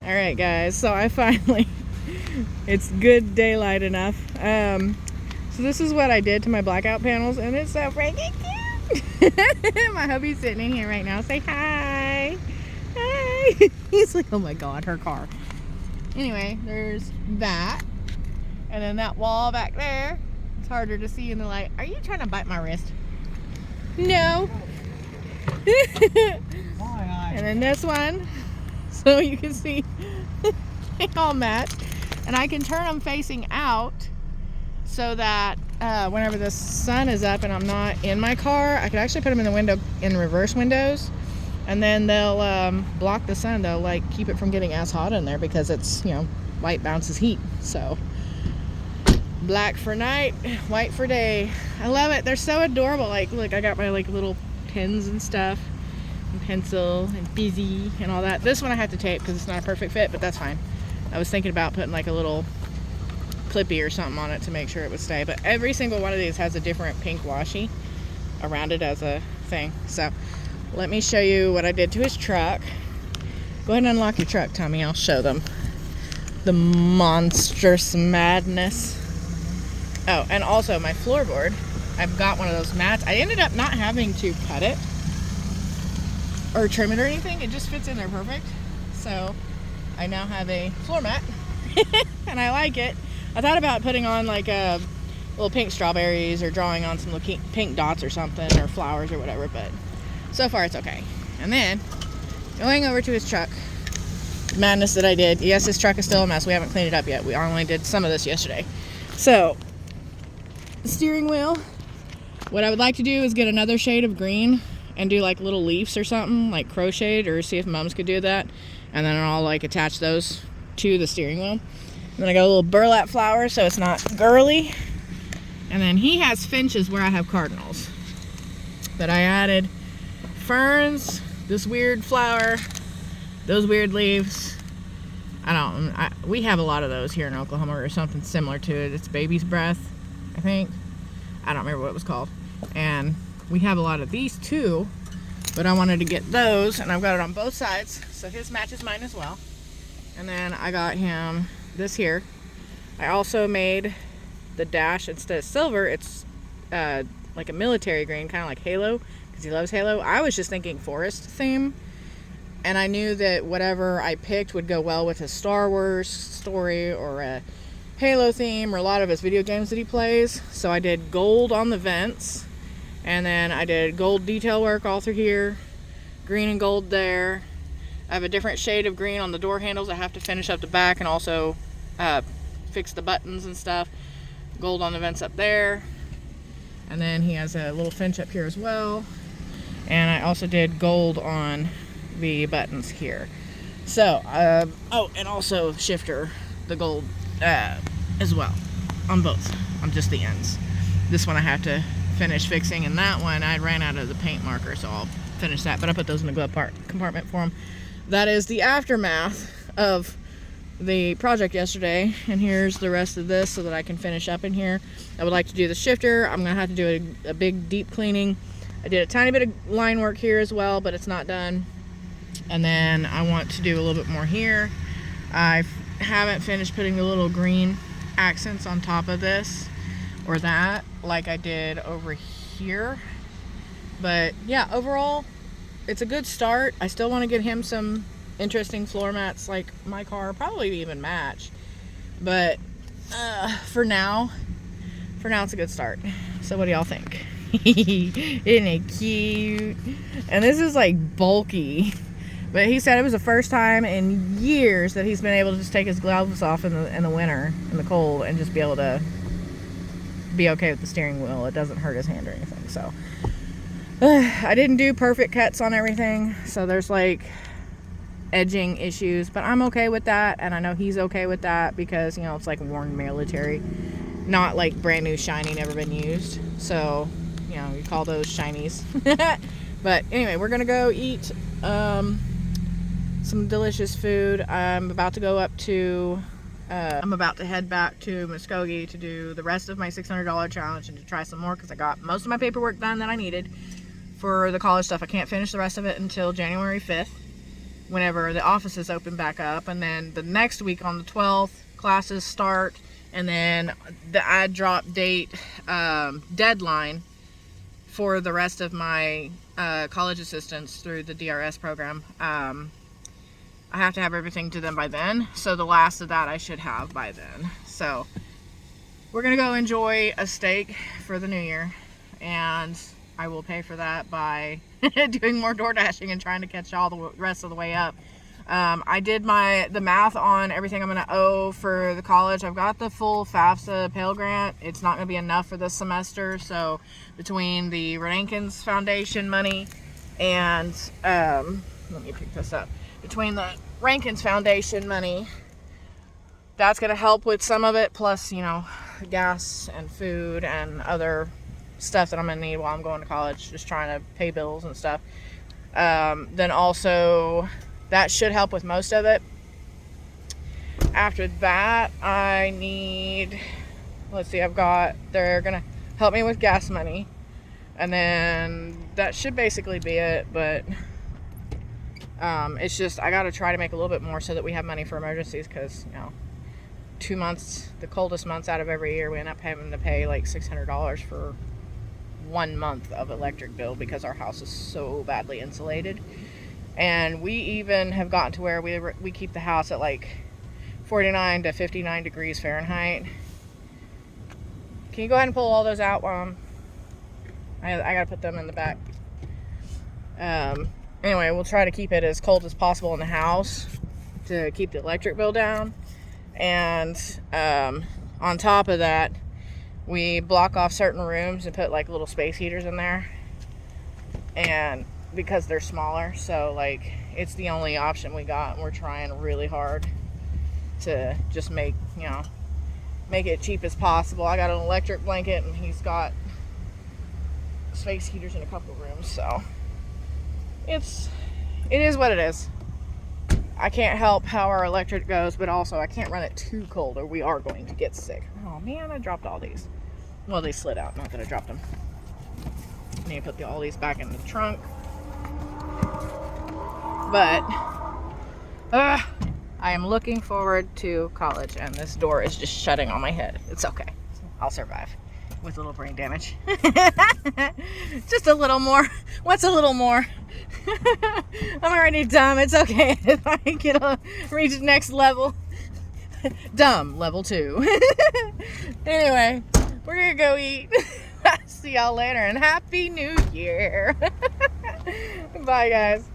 All right, guys, so I finally, it's good daylight enough. So this is what I did to my blackout panels, and it's so freaking cute. My hubby's sitting in here right now. Say hi. Hi. He's like, oh my God, her car. Anyway, there's that. And then that wall back there. It's harder to see in the light. Are you trying to bite my wrist? No. And then this one. So you can see they all match. And I can turn them facing out so that whenever the sun is up and I'm not in my car, I could actually put them in the window, in reverse windows, and then they'll block the sun. They'll like keep it from getting as hot in there because it's, you know, light bounces heat. So black for night, white for day. I love it. They're so adorable. Like, look, I got my like little pins and stuff, and pencil and busy and all that. This one I have to tape because it's not a perfect fit, but that's fine. I was thinking about putting like a little clippy or something on it to make sure it would stay, but every single one of these has a different pink washi around it as a thing. So let me show you what I did to his truck. Go ahead and unlock your truck, Tommy. I'll show them the monstrous madness. Oh, and also my floorboard, I've got one of those mats. I ended up not having to cut it or trim it or anything. It just fits in there perfect. So I now have a floor mat and I like it. I thought about putting on like a little pink strawberries or drawing on some little pink dots or something, or flowers or whatever, but so far it's okay. And then going over to his truck, madness that I did. Yes, his truck is still a mess. We haven't cleaned it up yet. We only did some of this yesterday. So the steering wheel, what I would like to do is get another shade of green and do like little leaves or something, like crocheted, or see if mums could do that. And then I'll like attach those to the steering wheel. And then I got a little burlap flower so it's not girly. And then he has finches where I have cardinals. But I added ferns, this weird flower, those weird leaves. We have a lot of those here in Oklahoma, or something similar to it. It's baby's breath, I think. I don't remember what it was called. And we have a lot of these too, but I wanted to get those, and I've got it on both sides, so his matches mine as well. And then I got him this here. I also made the dash, instead of silver, it's like a military green, kind of like Halo, because he loves Halo. I was just thinking forest theme, and I knew that whatever I picked would go well with his Star Wars story or a Halo theme, or a lot of his video games that he plays. So I did gold on the vents, and then I did gold detail work all through here, green and gold there. I have a different shade of green on the door handles. I have to finish up the back and also fix the buttons and stuff. Gold on the vents up there. And then he has a little finch up here as well. And I also did gold on the buttons here. So, oh, and also shifter, the gold as well on both, on just the ends. This one I have to finish fixing, and that one I ran out of the paint marker, so I'll finish that. But I put those in the glove compartment for him. That is the aftermath of the project yesterday, and here's the rest of this so that I can finish up in here. I would like to do the shifter. I'm gonna have to do a big deep cleaning. I did a tiny bit of line work here as well, but it's not done. And then I want to do a little bit more here. I haven't finished putting the little green accents on top of this or that like I did over here. But yeah, overall it's a good start. I still want to get him some interesting floor mats like my car, probably even match. But for now it's a good start. So what do y'all think? Isn't it cute? And this is like bulky. But he said it was the first time in years that he's been able to just take his gloves off in the winter, in the cold, and just be able to be okay with the steering wheel. It doesn't hurt his hand or anything. So I didn't do perfect cuts on everything, so there's like edging issues, but I'm okay with that, and I know he's okay with that because, you know, it's like worn military, not like brand new shiny, never been used. So, you know, you call those shinies. But anyway, we're gonna go eat some delicious food. I'm about to go up to I'm about to head back to Muskogee to do the rest of my $600 challenge and to try some more, because I got most of my paperwork done that I needed for the college stuff. I can't finish the rest of it until January 5th. whenever the offices open back up. And then the next week on the 12th, classes start. And then the add drop date deadline for the rest of my college assistants through the DRS program. I have to have everything to them by then. So the last of that I should have by then. So we're going to go enjoy a steak for the new year. And I will pay for that by doing more door dashing and trying to catch all the rest of the way up. I did the math on everything I'm going to owe for the college. I've got the full FAFSA Pell Grant. It's not going to be enough for this semester. So between the Rankins Foundation money and, let me pick this up. Between the Rankins Foundation money, that's going to help with some of it. Plus, you know, gas and food and other stuff that I'm going to need while I'm going to college. Just trying to pay bills and stuff. Then also, that should help with most of it. After that, I need, let's see, they're going to help me with gas money. And then that should basically be it. But it's just, I got to try to make a little bit more so that we have money for emergencies. Because, you know, 2 months, the coldest months out of every year, we end up having to pay like $600 for 1 month of electric bill because our house is so badly insulated. And we even have gotten to where we keep the house at like 49 to 59 degrees Fahrenheit. Can you go ahead and pull all those out while I gotta put them in the back. Anyway, we'll try to keep it as cold as possible in the house to keep the electric bill down. And on top of that, we block off certain rooms and put like little space heaters in there. And because they're smaller, so like it's the only option we got, and we're trying really hard to just make it cheap as possible. I got an electric blanket and he's got space heaters in a couple of rooms, so it is what it is. I can't help how our electric goes, but also I can't run it too cold or we are going to get sick. Oh man, I dropped all these. Well, they slid out, not that I dropped them. I need to put all these back in the trunk. But I am looking forward to college, and this door is just shutting on my head. It's okay. I'll survive with a little brain damage. Just a little more. What's a little more? I'm already dumb. It's okay if I can reach the next level. Dumb, level 2. Anyway, we're gonna go eat. See y'all later, and Happy New Year. Bye, guys.